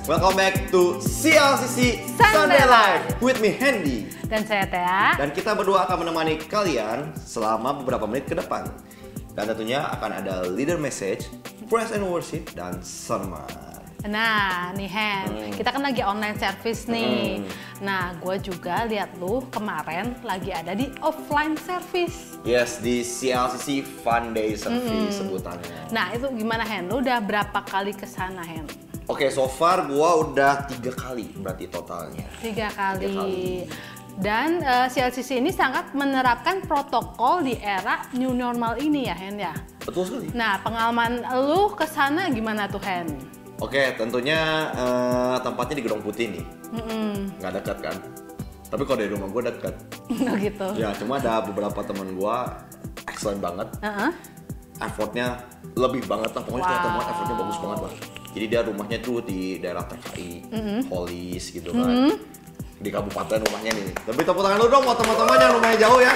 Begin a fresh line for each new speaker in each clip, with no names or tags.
Welcome back to CLCC Sunday Live with me Hendy.
Dan saya Thea.
Dan kita berdua akan menemani kalian selama beberapa menit ke depan. Dan tentunya akan ada leader message, praise and worship, dan sermon.
Nah, nih Hen, kita kan lagi online service nih. Nah, gue juga lihat lu kemarin lagi ada di offline service.
Yes, di CLCC Fun Day Service sebutannya.
Nah, itu gimana Hen? Lu udah berapa kali kesana Hen?
Oke, so far gua udah 3 kali berarti totalnya.
3 kali. Dan CLCC ini sangat menerapkan protokol di era new normal ini ya Hen ya?
Betul sekali.
Nah, pengalaman lu kesana gimana tuh Hen?
Oke, tentunya tempatnya di Gedung Putih nih. Nggak dekat kan? Tapi kalau dari rumah gue dekat.
Oh gitu?
Ya, cuma ada beberapa teman gue excellent banget. Effortnya lebih banget lah. Pokoknya kelihatan banget effortnya bagus banget lah. Jadi dia rumahnya tuh di daerah TKI, Holis gitu kan. Di kabupaten rumahnya nih. Tapi tepuk tangan lu dong buat teman-teman yang rumahnya jauh ya.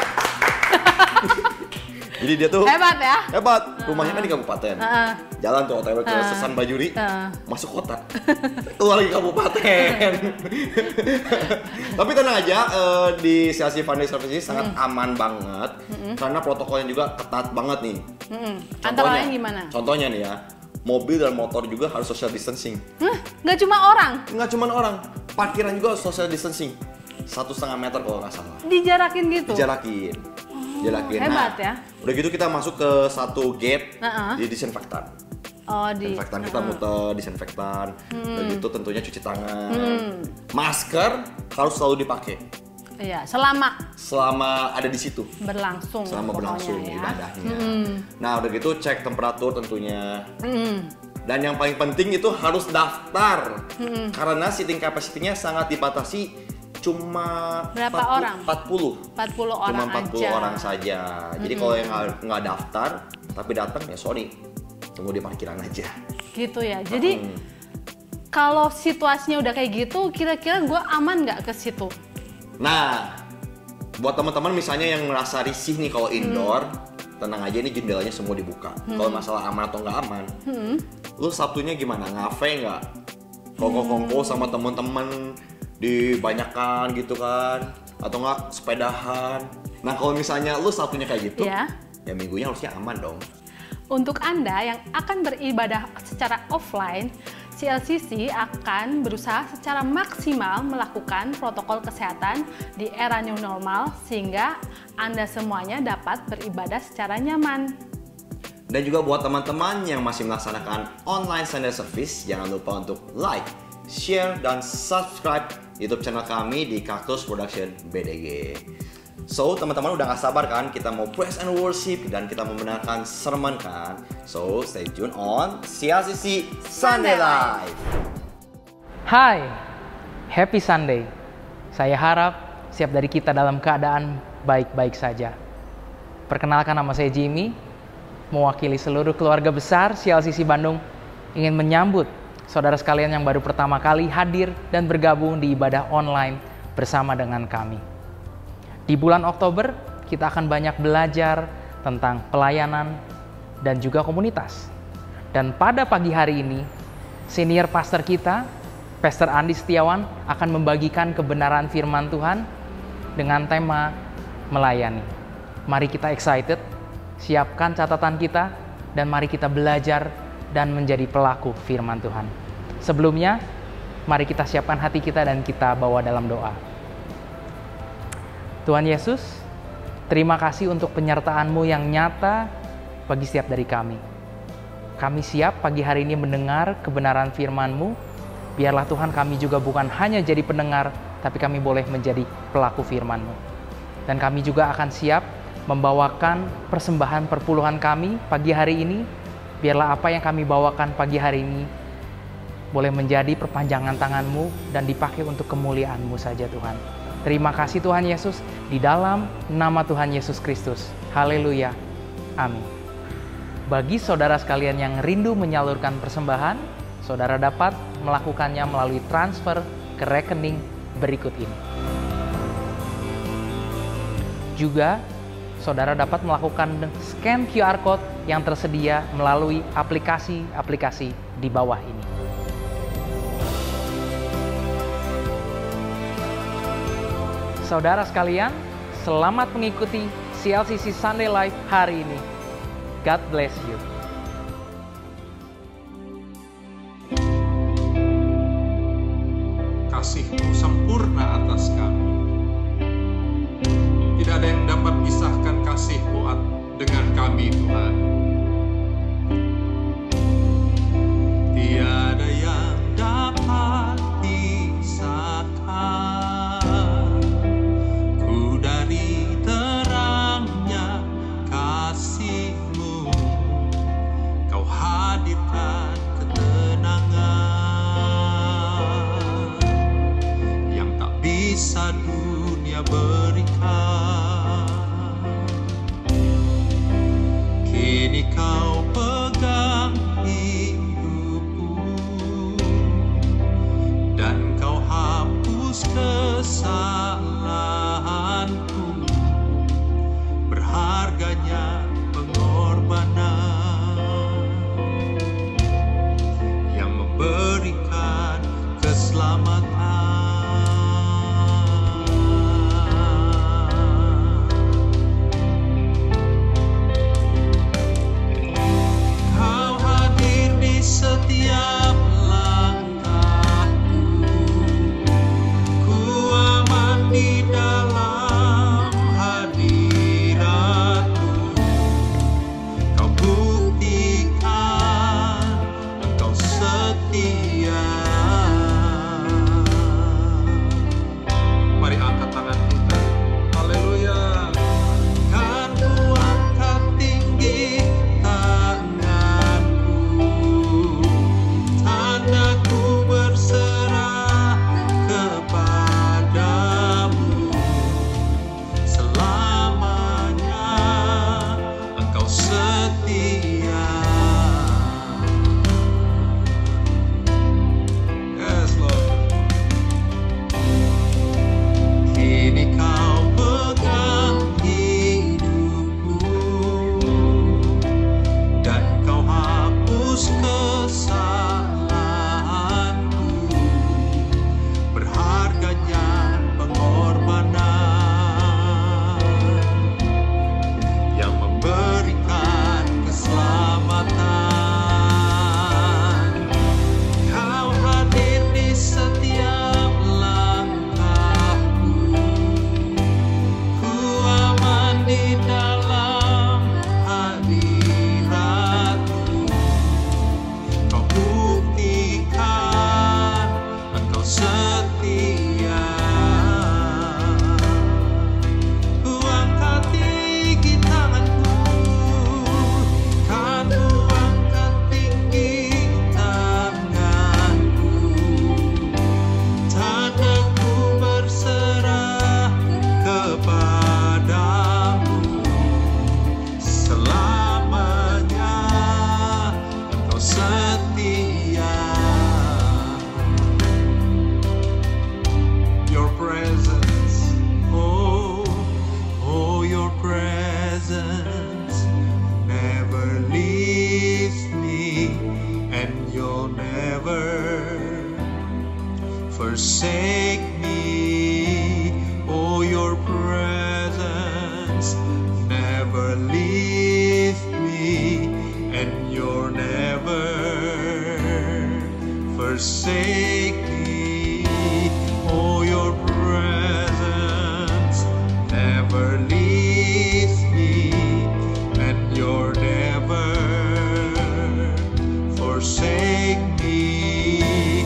Jadi dia tuh
hebat ya?
Hebat. Rumahnya kan di kabupaten. Jalan tuh OTW ke Sesan Bajuri, masuk kota. Keluar lagi kabupaten. Tapi tenang aja, di CLCC Fun Day Service ini sangat aman banget. Karena protokolnya juga ketat banget nih.
Antara lain gimana?
Contohnya nih ya, mobil dan motor juga harus social distancing.
Nggak cuma orang?
Nggak cuma orang, parkiran juga harus social distancing. 1,5 meter kalau nggak salah.
Dijarakin gitu?
Dijarakin.
Hebat ya.
Udah gitu kita masuk ke satu gate di disinfektan. Disinfektan kita muter disinfektan. Udah gitu tentunya cuci tangan. Masker harus selalu dipakai.
Iya, selama
ada di situ.
Berlangsung.
Selama berlangsung
ya.
ibadahnya. Nah, udah gitu cek temperatur tentunya. Dan yang paling penting itu harus daftar. Karena seating capacity-nya sangat dibatasi. Cuma
berapa orang?
40
orang
cuma 40
aja.
orang saja. Jadi kalau yang nggak daftar tapi datang ya sorry, tunggu di parkiran aja.
Gitu ya. Jadi kalau situasinya udah kayak gitu, kira-kira gue aman nggak ke situ?
Nah, buat teman-teman misalnya yang merasa risih nih kalau indoor, tenang aja, ini jendelanya semua dibuka. Kalau masalah aman atau nggak aman, lu Sabtunya gimana? Ngafe nggak? Kongko-kongko sama teman-teman dibanyakan gitu kan, atau nggak sepedahan. Nah kalau misalnya lu Sabtunya kayak gitu, ya minggunya harusnya aman dong.
Untuk Anda yang akan beribadah secara offline, CLCC akan berusaha secara maksimal melakukan protokol kesehatan di era new normal sehingga Anda semuanya dapat beribadah secara nyaman.
Dan juga buat teman-teman yang masih melaksanakan online Sunday service, jangan lupa untuk like, share, dan subscribe YouTube channel kami di Cactus Production BDG. So, teman-teman udah gak sabar kan? Kita mau praise and worship dan kita membenarkan sermon kan? So, stay tune on CLCC Sunday Live.
Hai, happy Sunday. Saya harap setiap dari kita dalam keadaan baik-baik saja. Perkenalkan, nama saya Jimmy, mewakili seluruh keluarga besar CLCC Bandung, ingin menyambut saudara sekalian yang baru pertama kali hadir dan bergabung di ibadah online bersama dengan kami. Di bulan Oktober, kita akan banyak belajar tentang pelayanan dan juga komunitas. Dan pada pagi hari ini, senior pastor kita, Pastor Andi Setiawan, akan membagikan kebenaran firman Tuhan dengan tema melayani. Mari kita excited, siapkan catatan kita, dan mari kita belajar dan menjadi pelaku firman Tuhan. Sebelumnya, mari kita siapkan hati kita dan kita bawa dalam doa. Tuhan Yesus, terima kasih untuk penyertaan-Mu yang nyata bagi setiap dari kami. Kami siap pagi hari ini mendengar kebenaran firman-Mu. Biarlah Tuhan kami juga bukan hanya jadi pendengar, tapi kami boleh menjadi pelaku firman-Mu. Dan kami juga akan siap membawakan persembahan perpuluhan kami pagi hari ini. Biarlah apa yang kami bawakan pagi hari ini boleh menjadi perpanjangan tangan-Mu dan dipakai untuk kemuliaan-Mu saja Tuhan. Terima kasih Tuhan Yesus, di dalam nama Tuhan Yesus Kristus. Haleluya. Amin. Bagi saudara sekalian yang rindu menyalurkan persembahan, saudara dapat melakukannya melalui transfer ke rekening berikut ini. Juga, saudara dapat melakukan scan QR Code yang tersedia melalui aplikasi-aplikasi di bawah ini. Saudara sekalian, selamat mengikuti CLCC Sunday Live hari ini. God bless you.
Kasih-Mu sempurna atas kami. Tidak ada yang dapat pisahkan kasih-Mu dengan kami, Tuhan. Tiada yang dapat pisahkan ku dari terangnya kasih-Mu. Kau hadirkan ketenangan yang tak bisa dunia berikan. Kini Kau pegang hidupku dan Kau hapus kesalahanku. Berharganya pengorbanan yang memberikan keselamatan. Kau hadir di setiap langkahku. Ku aman di dalam hadirat-Mu. Kau buktikan Engkau setia. Mari angkat tangan kita. Haleluya. Kan ku angkat tinggi tanganku, tandaku berserah kepadamu. Selamanya Engkau setia. Yes, Lord. Kini Kau pegang hidupku dan Kau hapus kesalahanku. Berharganya pengorbanan yang memberikan keselamatan. Kau hadir di setiap langkahku. Ku aman di dalam hadirat-Mu. Kau buktikan Engkau setia. Ku angkat tinggi tanganku, kan ku angkat tinggi tanganku, tandaku berserah kepadamu. Selamanya Engkau setia. Your presence, oh, oh, your presence never leaves me, and you'll never forsake me. Oh, your presence never leaves me, and you'll never forsake me. Oh, your presence never leaves me, and you'll never forsake me.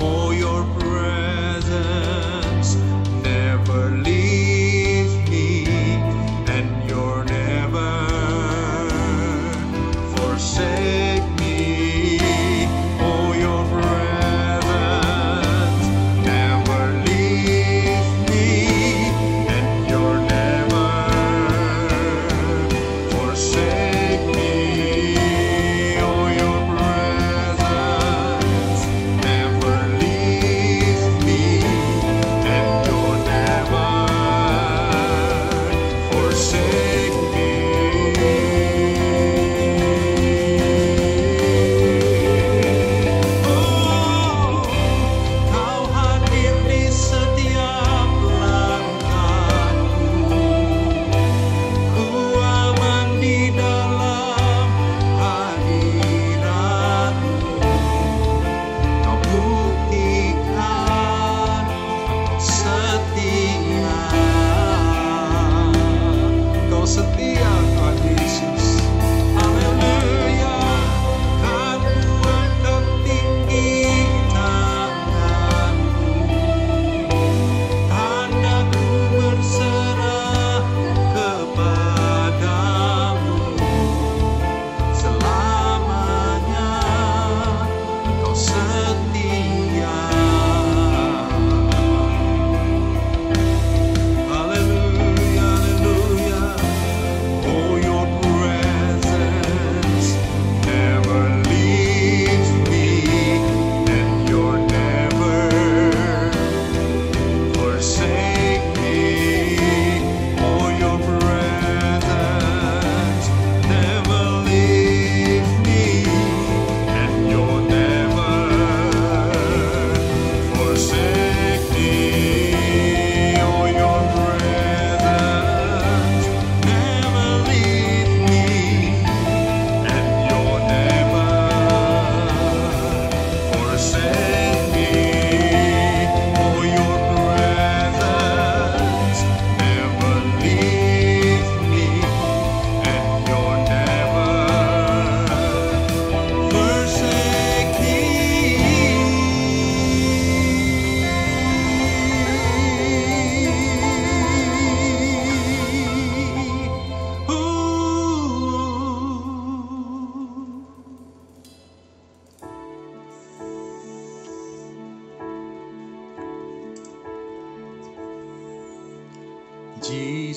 Oh, your presence never leaves me, and you'll never forsake me. Oh, your presence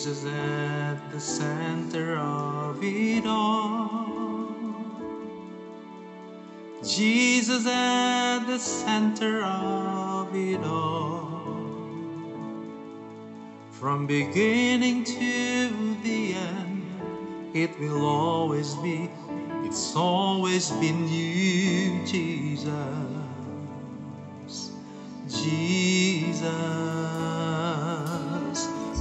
Jesus at the center of it all. Jesus at the center of it all. From beginning to the end, it will always be, it's always been you, Jesus. Jesus,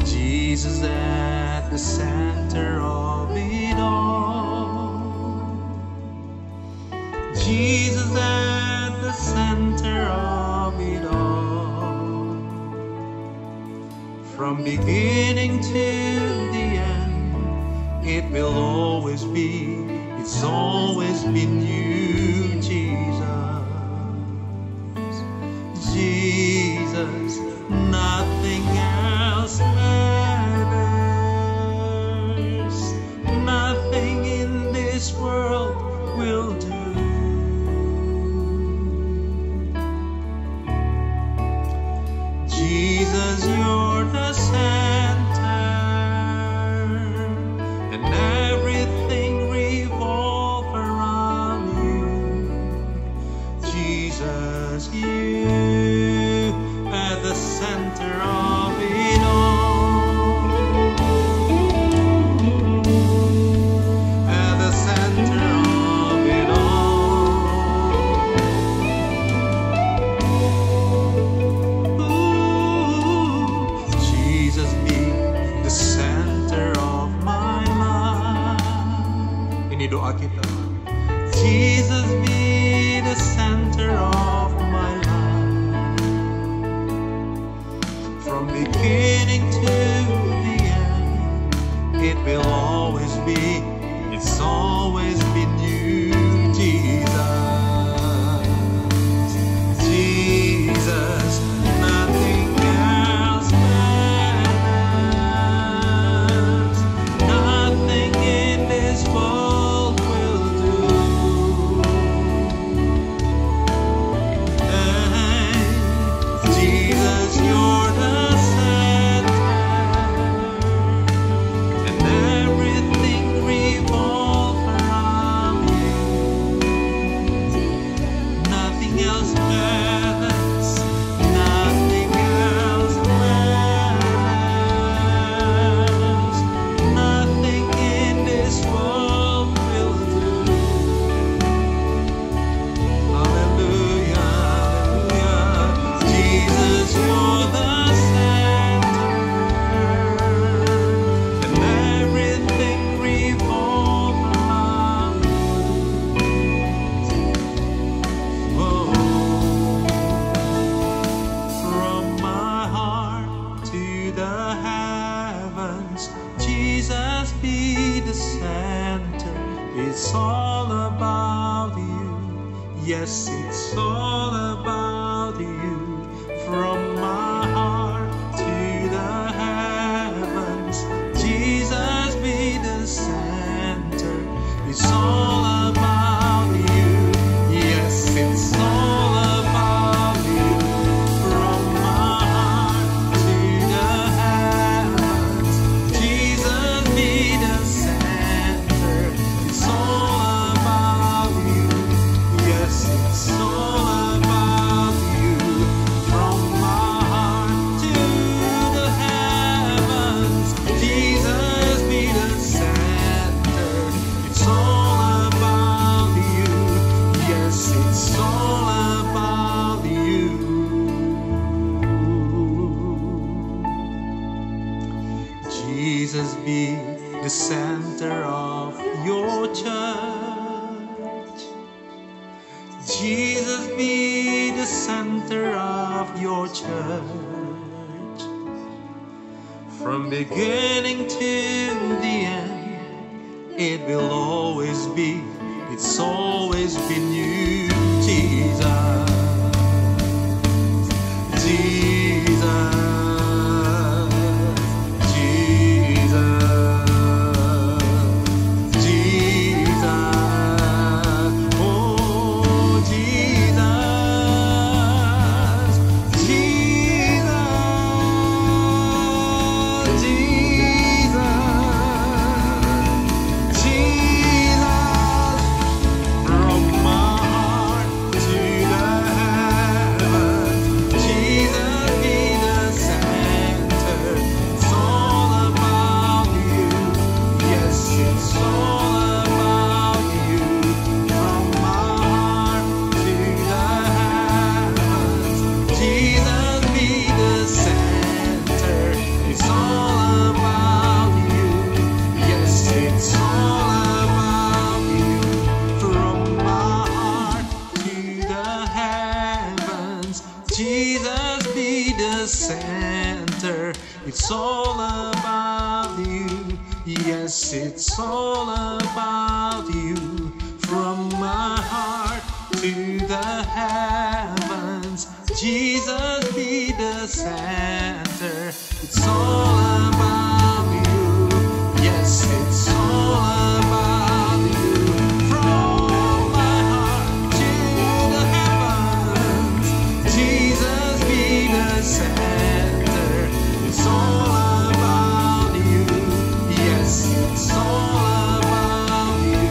Jesus at the center of it all. Jesus at the center of it all. From beginning to the end, it will always be, it's always been you, Jesus. Jesus, nothing else matters. Nothing in this world will do. Jesus, you're the center, and everything revolves around you. Jesus, you at the center of it all. At the center of it all. Ooh, Jesus be the center of my life. Ini doa kita. Jesus be the center of my life. From beginning to the end, it will always be, it's always been you, Jesus. Jesus, nothing else matters. Nothing in this world will do. Jesus, you're the center, and everything revolves around you. Nothing else matters. Nothing else matters. Nothing in this world will do. Hallelujah, hallelujah. Jesus, you're the center, and everything revolves around you. Oh, from my heart to the heavens, Jesus be the center. It's all about you. Yes, it's all about you. From my heart to the heavens, Jesus be the center. It's all about you. Yes, it's all about you. From my heart to the heavens, Jesus be the center. It's all about you. Yes, it's all about you. From my heart to the heavens, Jesus be the center. It's all about you. Yes, it's all about you. Jesus be the center of your church. Jesus be the center of your church. From beginning to the end, it will always be, it's always been you, Jesus. Jesus, Jesus, Jesus. Oh, Jesus, Jesus, Jesus. it's all about you. Yes, it's all about you. From my heart to the heavens, Jesus be the center. It's all about you. Yes, it's all about you. From my heart to the heavens, Jesus be the center. It's all about you. Yes, it's all about you.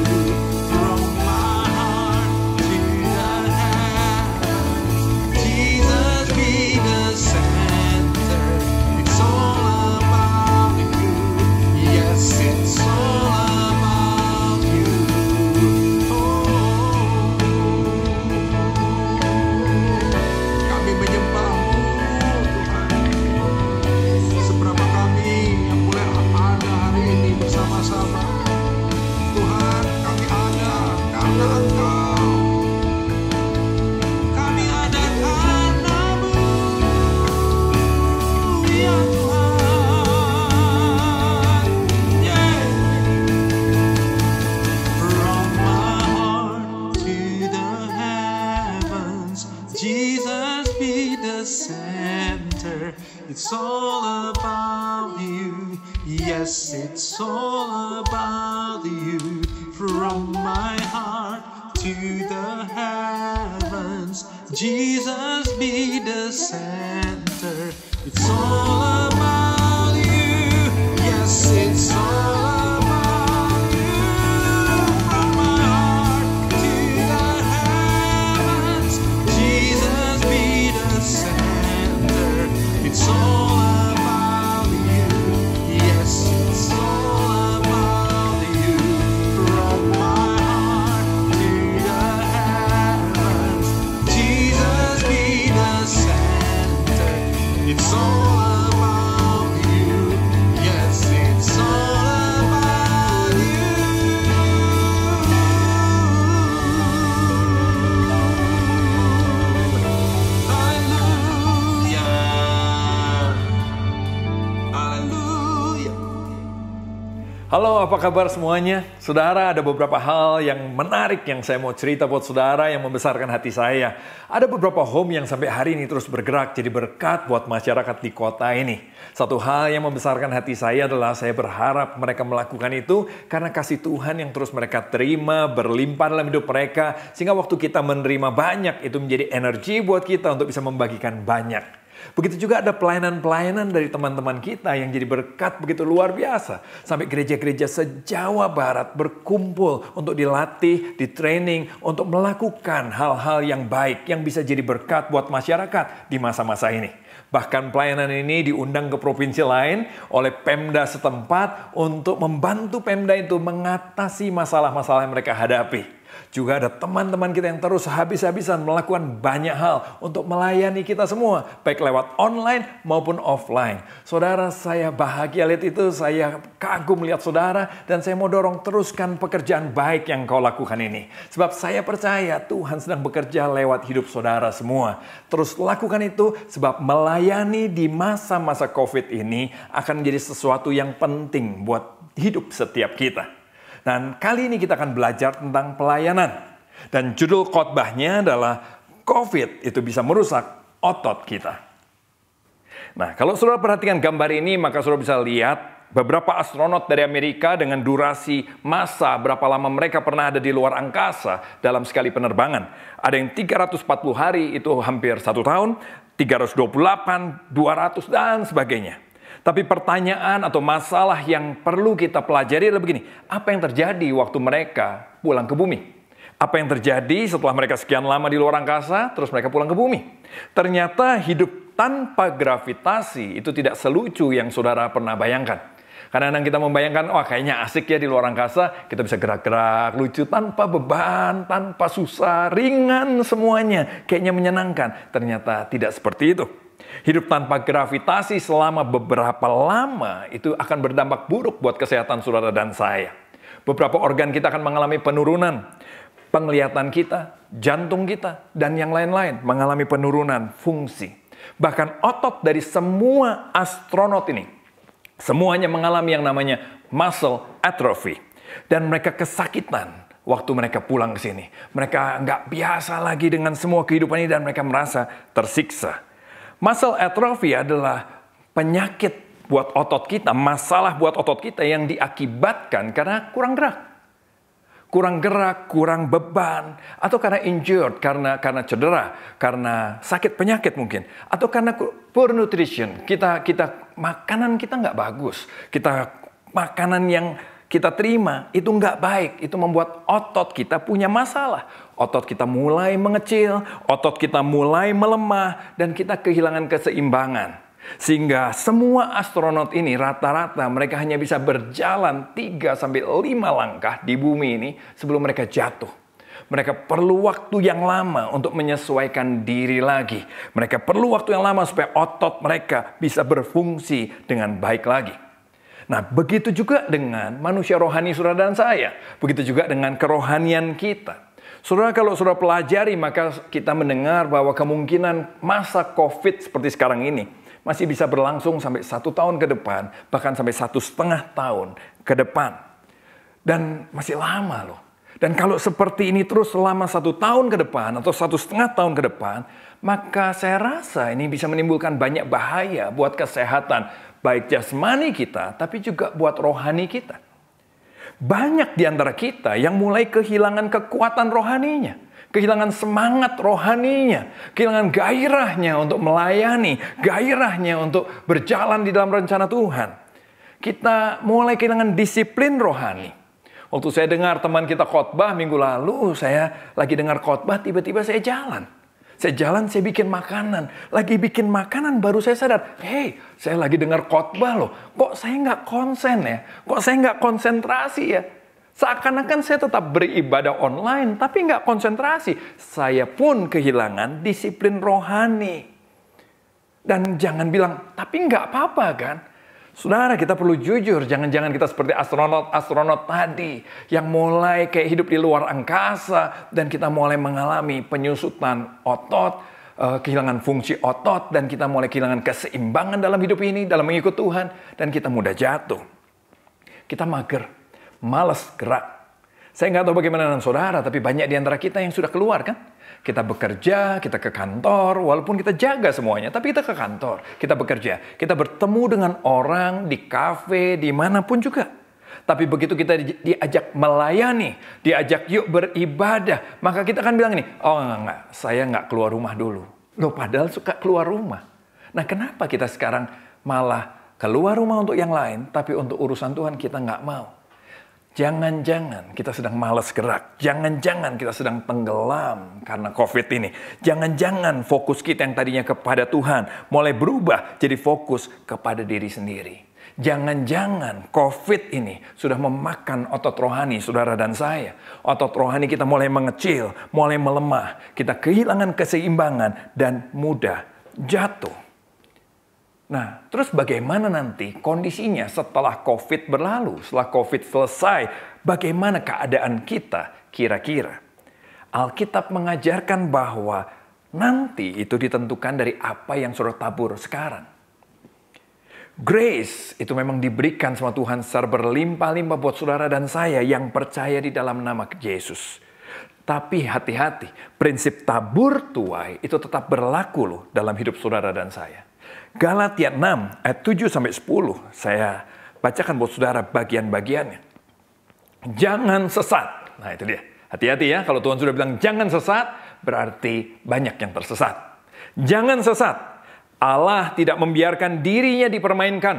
From my heart to the heavens, Jesus be the center. It's all about you. Yes, it's all about you. Kami menyembah-Mu, Tuhan. Seberapa kami yang boleh ada hari ini bersama-sama. Tuhan, kami ada karena Engkau. Kami ada karena-Mu, ya Tuhan. Yeah. From my heart to the heavens, Jesus be the center. It's all about you. Yes, it's all about you. From my heart to the heavens, Jesus be the center. It's all about you. Yes, it's all about you. From my heart to the heavens, Jesus be the center. It's all about you. Yes, it's all about you. From my heart to the heavens, Jesus be the center. It's all about you. Yes, it's all about you. Hallelujah. Hallelujah.
Halo, apa kabar semuanya? Saudara, ada beberapa hal yang menarik yang saya mau cerita buat saudara yang membesarkan hati saya. Ada beberapa home yang sampai hari ini terus bergerak jadi berkat buat masyarakat di kota ini. Satu hal yang membesarkan hati saya adalah saya berharap mereka melakukan itu karena kasih Tuhan yang terus mereka terima berlimpah dalam hidup mereka. Sehingga waktu kita menerima banyak itu menjadi energi buat kita untuk bisa membagikan banyak. Begitu juga ada pelayanan-pelayanan dari teman-teman kita yang jadi berkat begitu luar biasa. Sampai gereja-gereja se-Jawa Barat berkumpul untuk dilatih, di-training, untuk melakukan hal-hal yang baik yang bisa jadi berkat buat masyarakat di masa-masa ini. Bahkan pelayanan ini diundang ke provinsi lain oleh Pemda setempat untuk membantu Pemda itu mengatasi masalah-masalah yang mereka hadapi. Juga ada teman-teman kita yang terus habis-habisan melakukan banyak hal untuk melayani kita semua, baik lewat online maupun offline. Saudara, saya bahagia lihat itu, saya kagum lihat saudara, dan saya mau dorong teruskan pekerjaan baik yang kau lakukan ini. Sebab saya percaya Tuhan sedang bekerja lewat hidup saudara semua. Terus lakukan itu, sebab melayani di masa-masa COVID ini akan menjadi sesuatu yang penting buat hidup setiap kita. Dan kali ini kita akan belajar tentang pelayanan. Dan judul khotbahnya adalah COVID itu bisa merusak otot kita. Nah, kalau saudara perhatikan gambar ini, maka saudara bisa lihat beberapa astronot dari Amerika dengan durasi masa berapa lama mereka pernah ada di luar angkasa dalam sekali penerbangan. Ada yang 340 hari, itu hampir 1 tahun, 328, 200, dan sebagainya. Tapi pertanyaan atau masalah yang perlu kita pelajari adalah begini. Apa yang terjadi waktu mereka pulang ke bumi? Apa yang terjadi setelah mereka sekian lama di luar angkasa, terus mereka pulang ke bumi? Ternyata hidup tanpa gravitasi itu tidak selucu yang saudara pernah bayangkan. Kadang-kadang kita membayangkan, wah kayaknya asik ya di luar angkasa, kita bisa gerak-gerak, lucu, tanpa beban, tanpa susah, ringan semuanya. Kayaknya menyenangkan. Ternyata tidak seperti itu. Hidup tanpa gravitasi selama beberapa lama itu akan berdampak buruk buat kesehatan saudara dan saya. Beberapa organ kita akan mengalami penurunan. Penglihatan kita, jantung kita, dan yang lain-lain mengalami penurunan fungsi. Bahkan otot dari semua astronot ini Semuanya mengalami yang namanya muscle atrophy. Dan mereka kesakitan waktu mereka pulang ke sini. Mereka nggak biasa lagi dengan semua kehidupan ini dan mereka merasa tersiksa. Muscle atrophy adalah penyakit buat otot kita, masalah buat otot kita yang diakibatkan karena kurang gerak. Kurang gerak, kurang beban, atau karena injured, karena cedera, karena sakit penyakit mungkin, atau karena poor nutrition. Kita makanan kita nggak bagus, makanan yang kita terima itu nggak baik, itu membuat otot kita punya masalah. Otot kita mulai mengecil, otot kita mulai melemah, dan kita kehilangan keseimbangan. Sehingga semua astronot ini rata-rata mereka hanya bisa berjalan 3-5 langkah di bumi ini sebelum mereka jatuh. Mereka perlu waktu yang lama untuk menyesuaikan diri lagi. Mereka perlu waktu yang lama supaya otot mereka bisa berfungsi dengan baik lagi. Nah, begitu juga dengan manusia rohani saudara dan saya. Begitu juga dengan kerohanian kita. Saudara, kalau saudara pelajari, maka kita mendengar bahwa kemungkinan masa COVID seperti sekarang ini masih bisa berlangsung sampai 1 tahun ke depan, bahkan sampai 1,5 tahun ke depan. Dan masih lama loh. Dan kalau seperti ini terus selama 1 tahun ke depan atau 1,5 tahun ke depan, maka saya rasa ini bisa menimbulkan banyak bahaya buat kesehatan, baik jasmani kita, tapi juga buat rohani kita. Banyak di antara kita yang mulai kehilangan kekuatan rohaninya. Kehilangan semangat rohaninya, kehilangan gairahnya untuk melayani, gairahnya untuk berjalan di dalam rencana Tuhan. Kita mulai kehilangan disiplin rohani. Waktu saya dengar teman kita khotbah minggu lalu, saya lagi dengar khotbah, tiba-tiba saya jalan. Saya bikin makanan. Lagi bikin makanan baru saya sadar, hey, saya lagi dengar khotbah loh. Kok saya nggak konsen ya? Kok saya nggak konsentrasi ya? Seakan-akan saya tetap beribadah online, tapi nggak konsentrasi. Saya pun kehilangan disiplin rohani. Dan jangan bilang, tapi nggak apa-apa kan? Saudara, kita perlu jujur. Jangan-jangan kita seperti astronot tadi. Yang mulai kayak hidup di luar angkasa. Dan kita mulai mengalami penyusutan otot, kehilangan fungsi otot. Dan kita mulai kehilangan keseimbangan dalam hidup ini, dalam mengikut Tuhan. Dan kita mudah jatuh. Kita mager. Malas gerak. Saya nggak tahu bagaimana dengan saudara, tapi banyak di antara kita yang sudah keluar kan? Kita bekerja, kita ke kantor, walaupun kita jaga semuanya, tapi kita ke kantor, kita bekerja, kita bertemu dengan orang di kafe, dimanapun juga. Tapi begitu kita diajak melayani, diajak yuk beribadah, maka kita akan bilang ini, oh enggak, saya nggak keluar rumah dulu. Loh, padahal suka keluar rumah. Nah, kenapa kita sekarang malah keluar rumah untuk yang lain, tapi untuk urusan Tuhan kita nggak mau? Jangan-jangan kita sedang malas gerak. Jangan-jangan kita sedang tenggelam karena COVID ini. Jangan-jangan fokus kita yang tadinya kepada Tuhan mulai berubah jadi fokus kepada diri sendiri. Jangan-jangan COVID ini sudah memakan otot rohani saudara dan saya. Otot rohani kita mulai mengecil, mulai melemah. Kita kehilangan keseimbangan dan mudah jatuh. Nah, terus bagaimana nanti kondisinya setelah COVID berlalu, setelah COVID selesai, bagaimana keadaan kita kira-kira? Alkitab mengajarkan bahwa nanti itu ditentukan dari apa yang saudara tabur sekarang. Grace itu memang diberikan sama Tuhan secara berlimpah-limpah buat saudara dan saya yang percaya di dalam nama Yesus. Tapi hati-hati, prinsip tabur tuai itu tetap berlaku loh dalam hidup saudara dan saya. Galatia 6 ayat 7-10. Saya bacakan buat saudara bagian-bagiannya. Jangan sesat. Nah itu dia. Hati-hati ya. Kalau Tuhan sudah bilang jangan sesat, berarti banyak yang tersesat. Jangan sesat. Allah tidak membiarkan dirinya dipermainkan.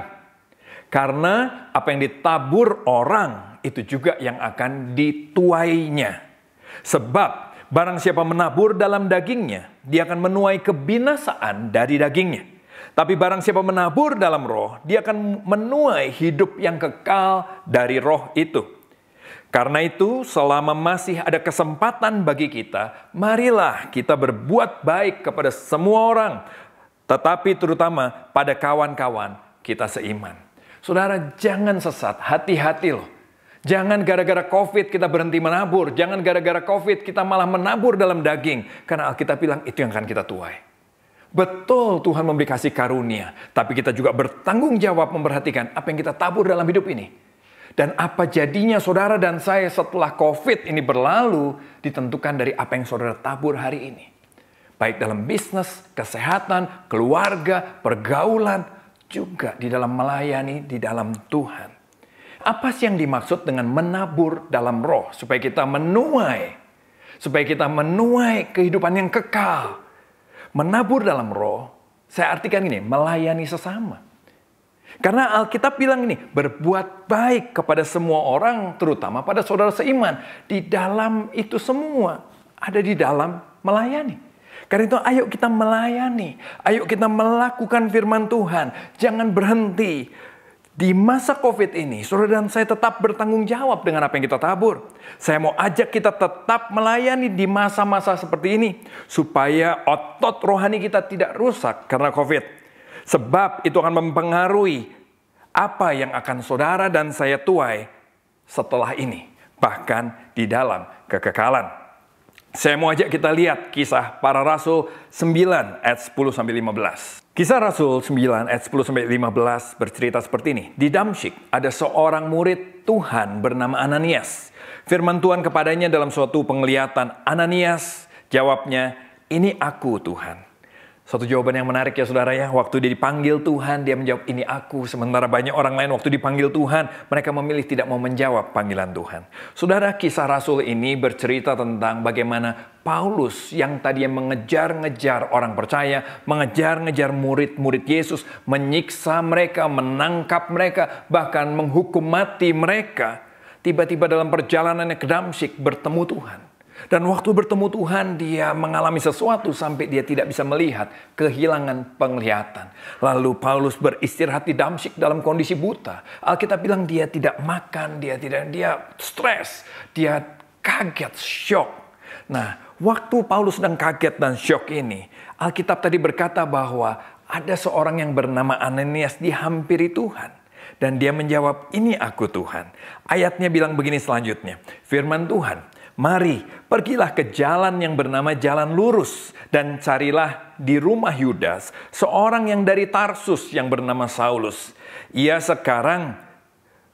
Karena apa yang ditabur orang, itu juga yang akan dituainya. Sebab barang siapa menabur dalam dagingnya, dia akan menuai kebinasaan dari dagingnya. Tapi barang siapa menabur dalam roh, dia akan menuai hidup yang kekal dari roh itu. Karena itu, selama masih ada kesempatan bagi kita, marilah kita berbuat baik kepada semua orang. Tetapi terutama pada kawan-kawan kita seiman. Saudara, jangan sesat, hati-hati loh. Jangan gara-gara COVID kita berhenti menabur. Jangan gara-gara COVID kita malah menabur dalam daging. Karena Alkitab bilang itu yang akan kita tuai. Betul Tuhan memberi kasih karunia, tapi kita juga bertanggung jawab memperhatikan apa yang kita tabur dalam hidup ini. Dan apa jadinya saudara dan saya setelah COVID ini berlalu ditentukan dari apa yang saudara tabur hari ini. Baik dalam bisnis, kesehatan, keluarga, pergaulan, juga di dalam melayani di dalam Tuhan. Apa sih yang dimaksud dengan menabur dalam roh? Supaya kita menuai kehidupan yang kekal. Menabur dalam roh, saya artikan ini, melayani sesama. Karena Alkitab bilang ini, berbuat baik kepada semua orang, terutama pada saudara seiman. Di dalam itu semua, ada di dalam melayani. Karena itu ayo kita melayani, ayo kita melakukan firman Tuhan. Jangan berhenti. Di masa COVID ini, saudara dan saya tetap bertanggung jawab dengan apa yang kita tabur. Saya mau ajak kita tetap melayani di masa-masa seperti ini. Supaya otot rohani kita tidak rusak karena COVID. Sebab itu akan mempengaruhi apa yang akan saudara dan saya tuai setelah ini. Bahkan di dalam kekekalan. Saya mau ajak kita lihat kisah para rasul 9 ayat 10-15. Kisah Rasul 9 ayat 10-15 bercerita seperti ini. Di Damsyik ada seorang murid Tuhan bernama Ananias. Firman Tuhan kepadanya dalam suatu penglihatan. Ananias, jawabnya, ini aku Tuhan. Suatu jawaban yang menarik ya saudara ya. Waktu dia dipanggil Tuhan, dia menjawab ini aku. Sementara banyak orang lain waktu dipanggil Tuhan, mereka memilih tidak mau menjawab panggilan Tuhan. Saudara, kisah Rasul ini bercerita tentang bagaimana Paulus yang tadinya mengejar-ngejar orang percaya, mengejar-ngejar murid-murid Yesus, menyiksa mereka, menangkap mereka, bahkan menghukum mati mereka. Tiba-tiba dalam perjalanannya ke Damsyik bertemu Tuhan. Dan waktu bertemu Tuhan, dia mengalami sesuatu sampai dia tidak bisa melihat, kehilangan penglihatan. Lalu Paulus beristirahat di Damsyik dalam kondisi buta. Alkitab bilang dia tidak makan, dia stres, dia kaget, syok. Nah, waktu Paulus sedang kaget dan syok ini, Alkitab tadi berkata bahwa ada seorang yang bernama Ananias dihampiri Tuhan. Dan dia menjawab, ini aku Tuhan. Ayatnya bilang begini selanjutnya, firman Tuhan, mari, pergilah ke jalan yang bernama Jalan Lurus dan carilah di rumah Yudas seorang yang dari Tarsus yang bernama Saulus. Ia sekarang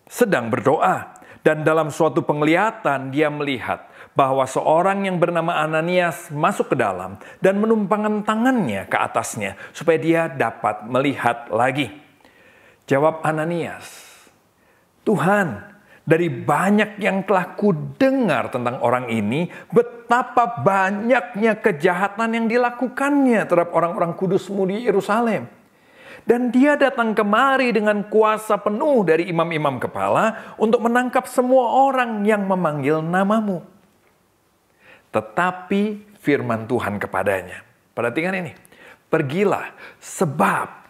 sedang berdoa dan dalam suatu penglihatan dia melihat bahwa seorang yang bernama Ananias masuk ke dalam dan menumpangkan tangannya ke atasnya supaya dia dapat melihat lagi. Jawab Ananias, Tuhan, dari banyak yang telah kudengar tentang orang ini, betapa banyaknya kejahatan yang dilakukannya terhadap orang-orang kudus-Mu di Yerusalem. Dan dia datang kemari dengan kuasa penuh dari imam-imam kepala untuk menangkap semua orang yang memanggil nama-Mu. Tetapi firman Tuhan kepadanya, perhatikan ini, pergilah sebab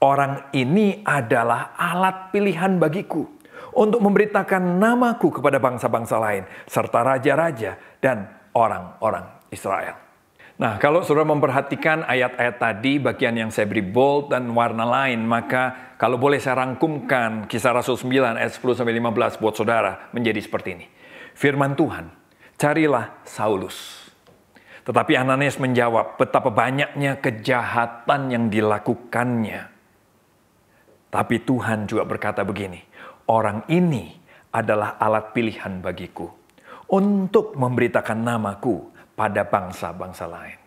orang ini adalah alat pilihan bagiku untuk memberitakan namaku kepada bangsa-bangsa lain, serta raja-raja dan orang-orang Israel. Nah, kalau saudara memperhatikan ayat-ayat tadi, bagian yang saya beri bold dan warna lain, maka kalau boleh saya rangkumkan kisah Rasul 9 ayat 10-15 buat saudara menjadi seperti ini. Firman Tuhan, carilah Saulus. Tetapi Ananias menjawab, betapa banyaknya kejahatan yang dilakukannya. Tapi Tuhan juga berkata begini, orang ini adalah alat pilihan bagiku untuk memberitakan namaku pada bangsa-bangsa lain.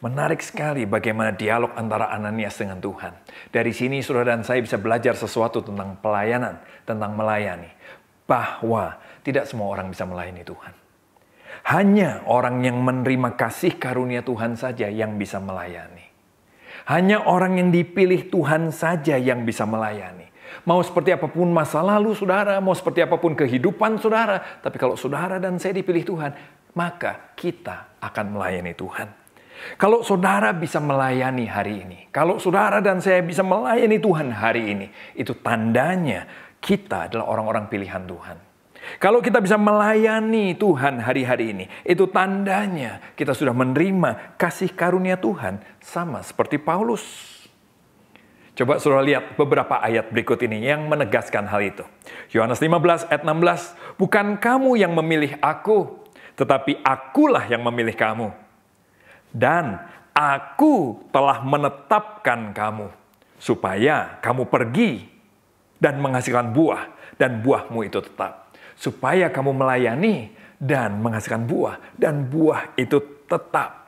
Menarik sekali bagaimana dialog antara Ananias dengan Tuhan. Dari sini saudara dan saya bisa belajar sesuatu tentang pelayanan, tentang melayani. Bahwa tidak semua orang bisa melayani Tuhan. Hanya orang yang menerima kasih karunia Tuhan saja yang bisa melayani. Hanya orang yang dipilih Tuhan saja yang bisa melayani. Mau seperti apapun masa lalu saudara, mau seperti apapun kehidupan saudara. Tapi kalau saudara dan saya dipilih Tuhan, maka kita akan melayani Tuhan. Kalau saudara bisa melayani hari ini, kalau saudara dan saya bisa melayani Tuhan hari ini, itu tandanya kita adalah orang-orang pilihan Tuhan. Kalau kita bisa melayani Tuhan hari-hari ini, itu tandanya kita sudah menerima kasih karunia Tuhan sama seperti Paulus. Coba saudara lihat beberapa ayat berikut ini yang menegaskan hal itu. Yohanes 15 ayat 16, bukan kamu yang memilih aku, tetapi akulah yang memilih kamu. Dan Aku telah menetapkan kamu supaya kamu pergi dan menghasilkan buah, dan buahmu itu tetap. Supaya kamu melayani dan menghasilkan buah, dan buah itu tetap.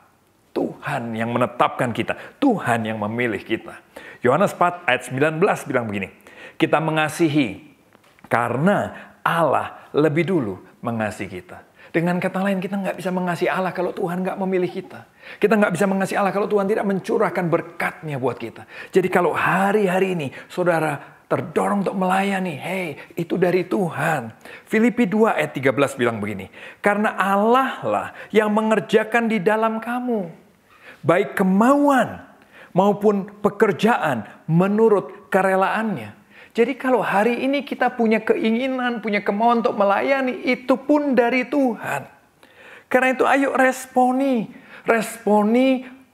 Tuhan yang menetapkan kita, Tuhan yang memilih kita. Yohanes 4 ayat 19 bilang begini, kita mengasihi karena Allah lebih dulu mengasihi kita. Dengan kata lain, kita nggak bisa mengasihi Allah kalau Tuhan nggak memilih kita. Kita nggak bisa mengasihi Allah kalau Tuhan tidak mencurahkan berkat-Nya buat kita. Jadi kalau hari-hari ini saudara terdorong untuk melayani, hey, itu dari Tuhan. Filipi 2 ayat 13 bilang begini, karena Allah lah yang mengerjakan di dalam kamu, baik kemauan maupun pekerjaan menurut kerelaannya. Jadi kalau hari ini kita punya keinginan, punya kemauan untuk melayani, itu pun dari Tuhan. Karena itu ayo responi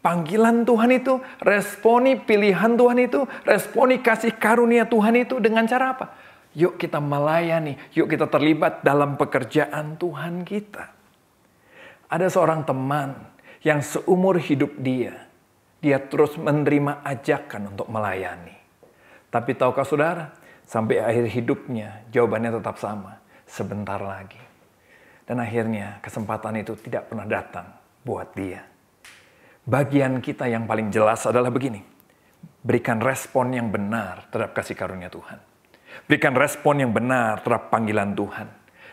panggilan Tuhan itu, responi pilihan Tuhan itu, responi kasih karunia Tuhan itu dengan cara apa? Yuk kita melayani, yuk kita terlibat dalam pekerjaan Tuhan kita. Ada seorang teman yang seumur hidup dia terus menerima ajakan untuk melayani. Tapi tahukah saudara, sampai akhir hidupnya jawabannya tetap sama, sebentar lagi. Dan akhirnya kesempatan itu tidak pernah datang buat dia. Bagian kita yang paling jelas adalah begini. Berikan respon yang benar terhadap kasih karunia Tuhan. Berikan respon yang benar terhadap panggilan Tuhan.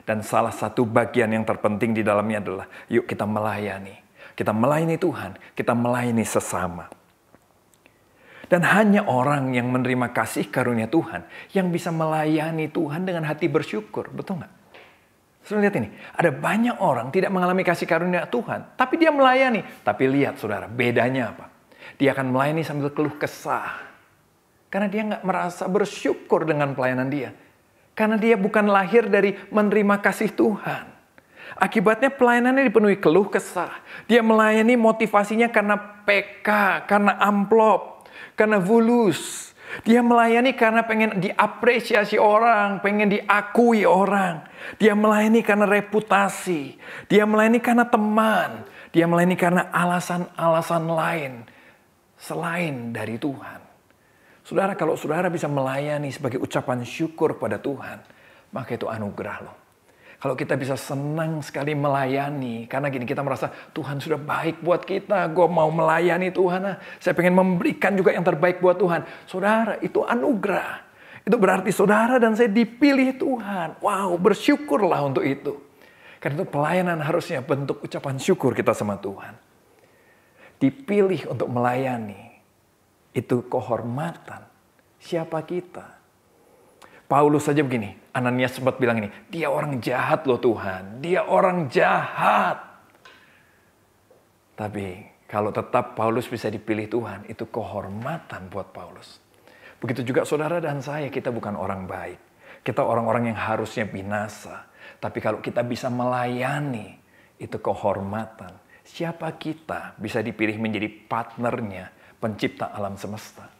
Dan salah satu bagian yang terpenting di dalamnya adalah, yuk kita melayani. Kita melayani Tuhan, kita melayani sesama. Dan hanya orang yang menerima kasih karunia Tuhan yang bisa melayani Tuhan dengan hati bersyukur. Betul nggak? Saudara lihat ini, ada banyak orang tidak mengalami kasih karunia Tuhan, tapi dia melayani. Tapi lihat saudara, bedanya apa? Dia akan melayani sambil keluh kesah. Karena dia nggak merasa bersyukur dengan pelayanan dia. Karena dia bukan lahir dari menerima kasih Tuhan. Akibatnya pelayanannya dipenuhi keluh kesah. Dia melayani motivasinya karena PK, karena amplop, karena vulus. Dia melayani karena pengen diapresiasi orang, pengen diakui orang. Dia melayani karena reputasi. Dia melayani karena teman. Dia melayani karena alasan-alasan lain selain dari Tuhan. Saudara, kalau saudara bisa melayani sebagai ucapan syukur pada Tuhan, maka itu anugerah loh. Kalau kita bisa senang sekali melayani, karena gini kita merasa Tuhan sudah baik buat kita, gue mau melayani Tuhan, saya pengen memberikan juga yang terbaik buat Tuhan. Saudara, itu anugerah. Itu berarti saudara dan saya dipilih Tuhan. Wow, bersyukurlah untuk itu. Karena itu pelayanan harusnya bentuk ucapan syukur kita sama Tuhan. Dipilih untuk melayani, itu kehormatan. Siapa kita? Paulus saja begini, Ananias sempat bilang ini, dia orang jahat loh Tuhan, dia orang jahat. Tapi kalau tetap Paulus bisa dipilih Tuhan, itu kehormatan buat Paulus. Begitu juga saudara dan saya, kita bukan orang baik. Kita orang-orang yang harusnya binasa. Tapi kalau kita bisa melayani, itu kehormatan. Siapa kita bisa dipilih menjadi partnernya pencipta alam semesta?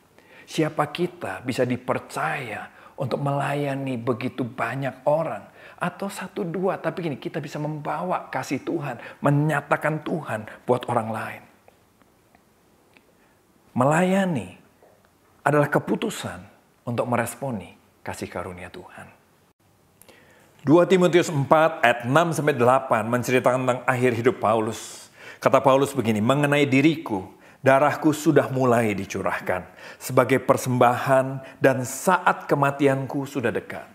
Siapa kita bisa dipercaya untuk melayani begitu banyak orang. Atau satu dua, tapi gini, kita bisa membawa kasih Tuhan, menyatakan Tuhan buat orang lain. Melayani adalah keputusan untuk meresponi kasih karunia Tuhan. 2 Timotius 4 ayat 6-8 menceritakan tentang akhir hidup Paulus. Kata Paulus begini, mengenai diriku, darahku sudah mulai dicurahkan sebagai persembahan dan saat kematianku sudah dekat.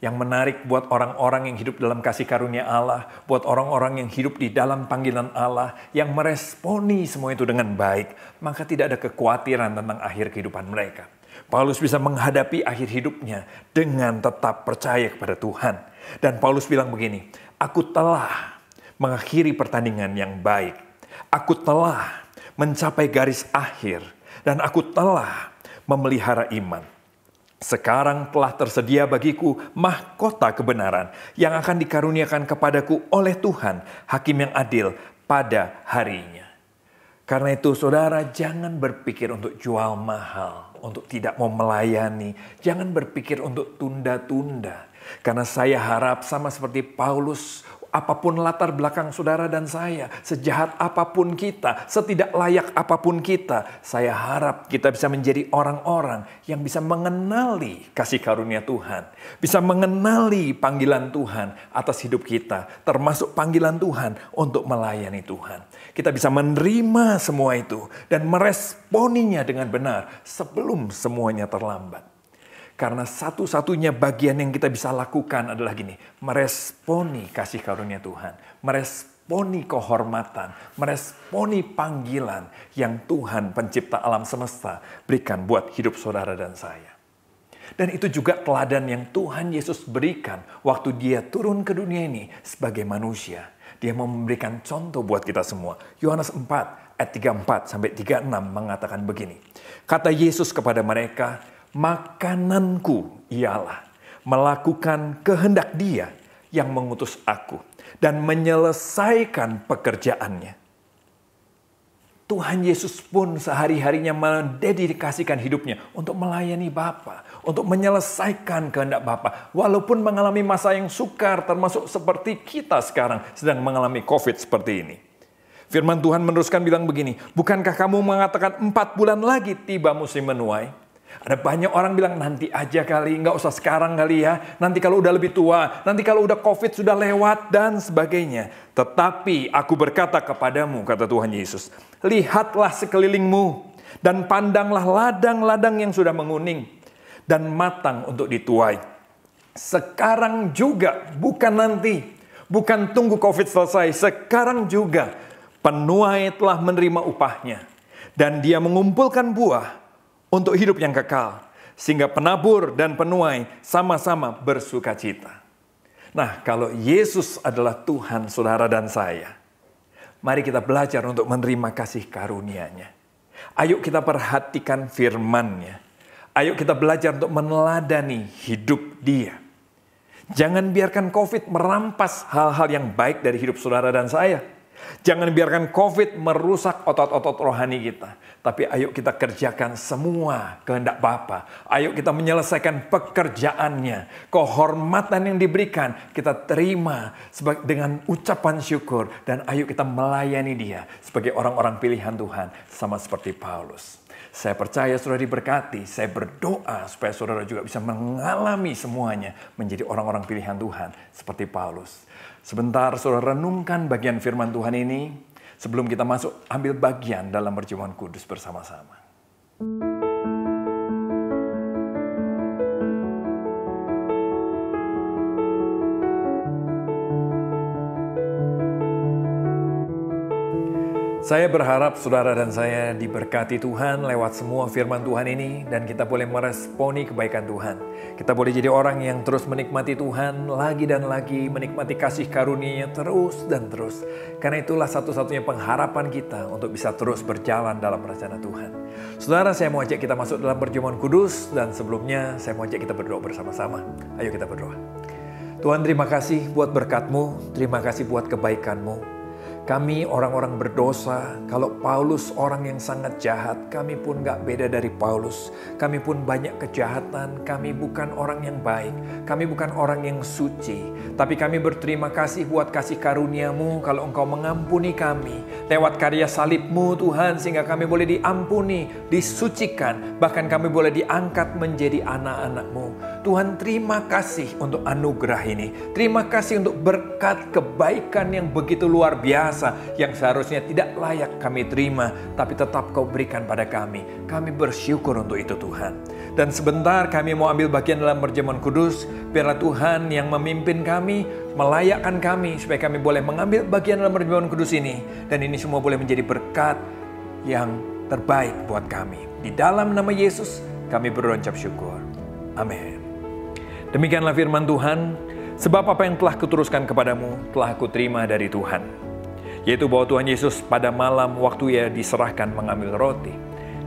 Yang menarik buat orang-orang yang hidup dalam kasih karunia Allah, buat orang-orang yang hidup di dalam panggilan Allah, yang meresponi semua itu dengan baik, maka tidak ada kekhawatiran tentang akhir kehidupan mereka. Paulus bisa menghadapi akhir hidupnya dengan tetap percaya kepada Tuhan. Dan Paulus bilang begini, aku telah mengakhiri pertandingan yang baik. Aku telah mencapai garis akhir dan aku telah memelihara iman. Sekarang telah tersedia bagiku mahkota kebenaran yang akan dikaruniakan kepadaku oleh Tuhan, Hakim yang adil pada harinya. Karena itu saudara, jangan berpikir untuk jual mahal, untuk tidak mau melayani. Jangan berpikir untuk tunda-tunda. Karena saya harap sama seperti Paulus, Apapun latar belakang saudara dan saya, sejahat apapun kita, setidak layak apapun kita, saya harap kita bisa menjadi orang-orang yang bisa mengenali kasih karunia Tuhan. Bisa mengenali panggilan Tuhan atas hidup kita, termasuk panggilan Tuhan untuk melayani Tuhan. Kita bisa menerima semua itu dan meresponinya dengan benar sebelum semuanya terlambat. Karena satu-satunya bagian yang kita bisa lakukan adalah gini, meresponi kasih karunia Tuhan, meresponi kehormatan, meresponi panggilan yang Tuhan pencipta alam semesta berikan buat hidup saudara dan saya. Dan itu juga teladan yang Tuhan Yesus berikan waktu dia turun ke dunia ini sebagai manusia. Dia memberikan contoh buat kita semua. Yohanes 4 ayat 34 sampai 36 mengatakan begini. Kata Yesus kepada mereka, makananku ialah melakukan kehendak Dia yang mengutus aku dan menyelesaikan pekerjaannya. Tuhan Yesus pun sehari-harinya mendedikasikan hidupnya untuk melayani Bapa, untuk menyelesaikan kehendak Bapa, walaupun mengalami masa yang sukar, termasuk seperti kita sekarang sedang mengalami COVID seperti ini. Firman Tuhan meneruskan bilang begini, bukankah kamu mengatakan 4 bulan lagi tiba musim menuai? Ada banyak orang bilang nanti aja kali, nggak usah sekarang kali ya. Nanti kalau udah lebih tua, nanti kalau udah COVID sudah lewat dan sebagainya. Tetapi aku berkata kepadamu, kata Tuhan Yesus, lihatlah sekelilingmu dan pandanglah ladang-ladang yang sudah menguning dan matang untuk dituai. Sekarang juga, bukan nanti, bukan tunggu COVID selesai, sekarang juga penuai telah menerima upahnya dan dia mengumpulkan buah untuk hidup yang kekal, sehingga penabur dan penuai sama-sama bersuka cita. Nah, kalau Yesus adalah Tuhan saudara dan saya, mari kita belajar untuk menerima kasih karunia-Nya. Ayo kita perhatikan firman-Nya. Ayo kita belajar untuk meneladani hidup Dia. Jangan biarkan COVID merampas hal-hal yang baik dari hidup saudara dan saya. Jangan biarkan COVID merusak otot-otot rohani kita. Tapi ayo kita kerjakan semua kehendak Bapa. Ayo kita menyelesaikan pekerjaannya. Kehormatan yang diberikan kita terima dengan ucapan syukur. Dan ayo kita melayani Dia sebagai orang-orang pilihan Tuhan. Sama seperti Paulus. Saya percaya saudara diberkati. Saya berdoa supaya saudara juga bisa mengalami semuanya. Menjadi orang-orang pilihan Tuhan seperti Paulus. Sebentar saudara renungkan bagian firman Tuhan ini sebelum kita masuk ambil bagian dalam perjamuan kudus bersama-sama. Saya berharap saudara dan saya diberkati Tuhan lewat semua firman Tuhan ini dan kita boleh meresponi kebaikan Tuhan. Kita boleh jadi orang yang terus menikmati Tuhan lagi dan lagi, menikmati kasih karunia-Nya terus dan terus. Karena itulah satu-satunya pengharapan kita untuk bisa terus berjalan dalam rencana Tuhan. Saudara, saya mau ajak kita masuk dalam perjamuan kudus dan sebelumnya saya mau ajak kita berdoa bersama-sama. Ayo kita berdoa. Tuhan, terima kasih buat berkat-Mu, terima kasih buat kebaikan-Mu. Kami orang-orang berdosa, kalau Paulus orang yang sangat jahat, kami pun gak beda dari Paulus. Kami pun banyak kejahatan, kami bukan orang yang baik, kami bukan orang yang suci. Tapi kami berterima kasih buat kasih karunia-Mu kalau Engkau mengampuni kami. Lewat karya salib-Mu Tuhan, sehingga kami boleh diampuni, disucikan, bahkan kami boleh diangkat menjadi anak-anak-Mu. Tuhan, terima kasih untuk anugerah ini. Terima kasih untuk berkat kebaikan yang begitu luar biasa. Yang seharusnya tidak layak kami terima, tapi tetap Kau berikan pada kami. Kami bersyukur untuk itu Tuhan. Dan sebentar kami mau ambil bagian dalam perjamuan kudus. Biarlah Tuhan yang memimpin kami, melayakkan kami, supaya kami boleh mengambil bagian dalam perjamuan kudus ini. Dan ini semua boleh menjadi berkat yang terbaik buat kami. Di dalam nama Yesus kami berucap syukur. Amin. Demikianlah firman Tuhan. Sebab apa yang telah kuteruskan kepadamu, telah aku terima dari Tuhan. Yaitu bahwa Tuhan Yesus pada malam waktu Ia diserahkan mengambil roti.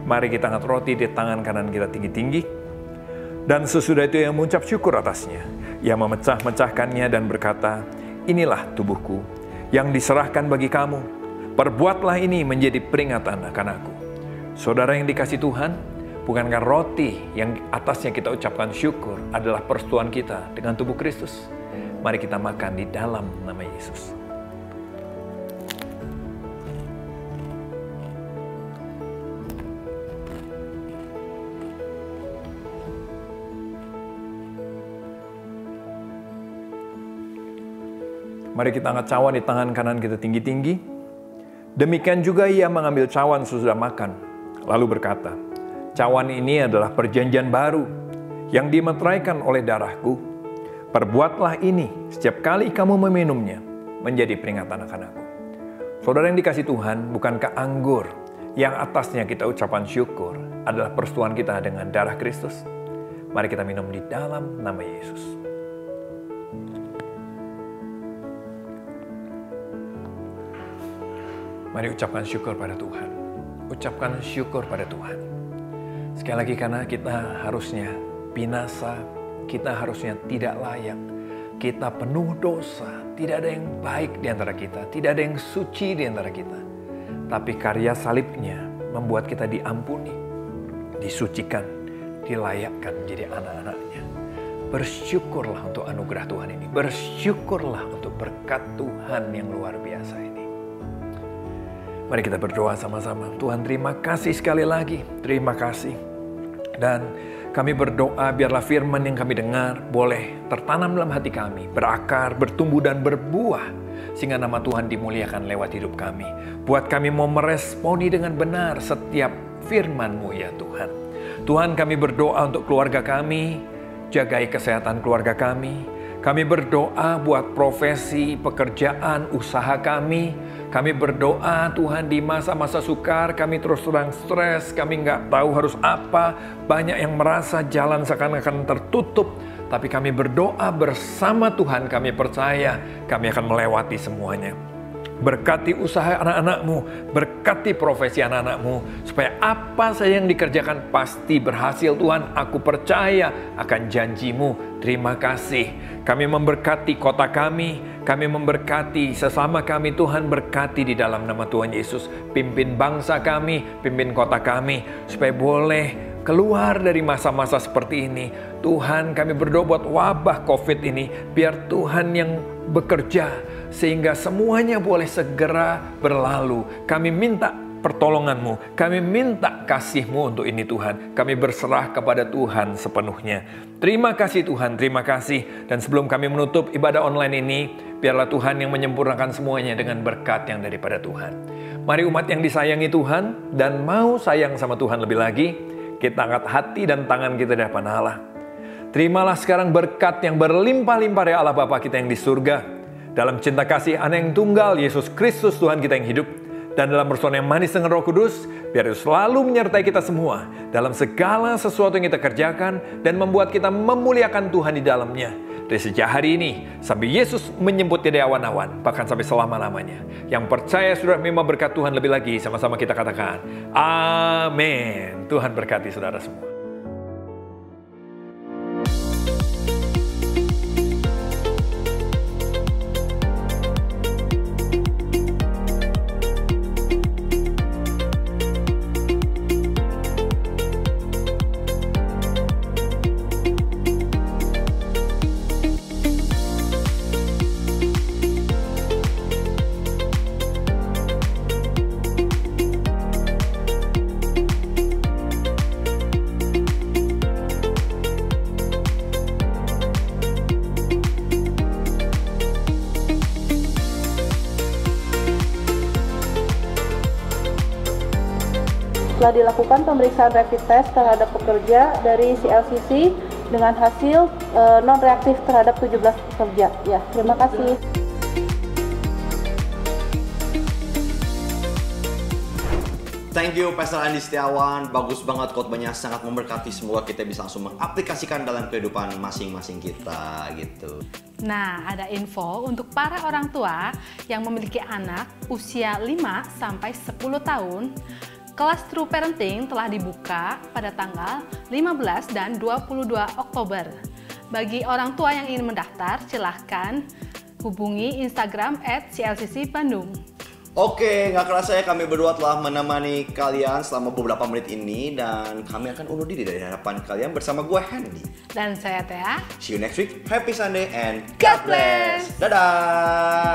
Mari kita angkat roti di tangan kanan kita tinggi-tinggi. Dan sesudah itu Ia mengucap syukur atasnya. Ia memecah-mecahkannya dan berkata, inilah tubuhku yang diserahkan bagi kamu. Perbuatlah ini menjadi peringatan akan aku. Saudara yang dikasih Tuhan, bukankah roti yang atasnya kita ucapkan syukur adalah persetujuan kita dengan tubuh Kristus? Mari kita makan di dalam nama Yesus. Mari kita angkat cawan di tangan kanan kita tinggi-tinggi. Demikian juga ia mengambil cawan sesudah makan, lalu berkata, "Cawan ini adalah perjanjian baru yang dimeteraikan oleh darahku. Perbuatlah ini setiap kali kamu meminumnya, menjadi peringatan akan aku." Saudara yang dikasih Tuhan, bukankah anggur yang atasnya kita ucapan syukur adalah persetujuan kita dengan darah Kristus? Mari kita minum di dalam nama Yesus. Mari ucapkan syukur pada Tuhan. Ucapkan syukur pada Tuhan. Sekali lagi, karena kita harusnya binasa, kita harusnya tidak layak, kita penuh dosa, tidak ada yang baik di antara kita, tidak ada yang suci di antara kita. Tapi karya salibnya membuat kita diampuni, disucikan, dilayakkan menjadi anak-anaknya. Bersyukurlah untuk anugerah Tuhan ini. Bersyukurlah untuk berkat Tuhan yang luar biasa ini. Mari kita berdoa sama-sama. Tuhan, terima kasih sekali lagi. Terima kasih. Dan kami berdoa biarlah firman yang kami dengar boleh tertanam dalam hati kami, berakar, bertumbuh dan berbuah, sehingga nama Tuhan dimuliakan lewat hidup kami. Buat kami mau meresponi dengan benar setiap firman-Mu ya Tuhan. Tuhan, kami berdoa untuk keluarga kami, jagai kesehatan keluarga kami. Kami berdoa buat profesi, pekerjaan, usaha kami. Kami berdoa Tuhan di masa-masa sukar, kami terus terang stres, kami nggak tahu harus apa. Banyak yang merasa jalan seakan-akan tertutup. Tapi kami berdoa bersama Tuhan, kami percaya kami akan melewati semuanya. Berkati usaha anak-anak-Mu, berkati profesi anak-anak-Mu, supaya apa saja yang dikerjakan pasti berhasil Tuhan. Aku percaya akan janji-Mu. Terima kasih. Kami memberkati kota kami memberkati sesama kami. Tuhan, berkati di dalam nama Tuhan Yesus. Pimpin bangsa kami, pimpin kota kami, supaya boleh keluar dari masa-masa seperti ini. Tuhan, kami berdoa buat wabah COVID ini, biar Tuhan yang bekerja, sehingga semuanya boleh segera berlalu. Kami minta pertolongan-Mu, kami minta kasih-Mu untuk ini Tuhan. Kami berserah kepada Tuhan sepenuhnya. Terima kasih Tuhan, terima kasih. Dan sebelum kami menutup ibadah online ini, biarlah Tuhan yang menyempurnakan semuanya dengan berkat yang daripada Tuhan. Mari umat yang disayangi Tuhan dan mau sayang sama Tuhan lebih lagi, kita angkat hati dan tangan kita di hadapan Allah. Terimalah sekarang berkat yang berlimpah-limpah dari Allah Bapa kita yang di surga. Dalam cinta kasih Anak yang tunggal, Yesus Kristus Tuhan kita yang hidup. Dan dalam persekutuan yang manis dengan Roh Kudus, biar itu selalu menyertai kita semua dalam segala sesuatu yang kita kerjakan dan membuat kita memuliakan Tuhan di dalamnya. Dari sejak hari ini sampai Yesus menjemput di awan-awan, bahkan sampai selama-lamanya. Yang percaya sudah memang berkat Tuhan lebih lagi, sama-sama kita katakan, amin. Tuhan berkati saudara semua.
Setelah dilakukan pemeriksaan rapid test terhadap pekerja dari CLCC dengan hasil non-reaktif terhadap 17 pekerja. Ya, terima kasih.
Thank you Pastor Andi Setiawan, bagus banget khotbahnya, sangat memberkati. Semoga kita bisa langsung mengaplikasikan dalam kehidupan masing-masing kita gitu.
Nah, ada info untuk para orang tua yang memiliki anak usia 5 sampai 10 tahun. Kelas True Parenting telah dibuka pada tanggal 15 dan 22 Oktober. Bagi orang tua yang ingin mendaftar, silahkan hubungi Instagram @CLCC Bandung.
Oke, nggak kerasa ya kami berdua telah menemani kalian selama beberapa menit ini. Dan kami akan undur diri dari hadapan kalian bersama gue Handy.
Dan saya Thea.
See you next week. Happy Sunday and God bless. Dadah.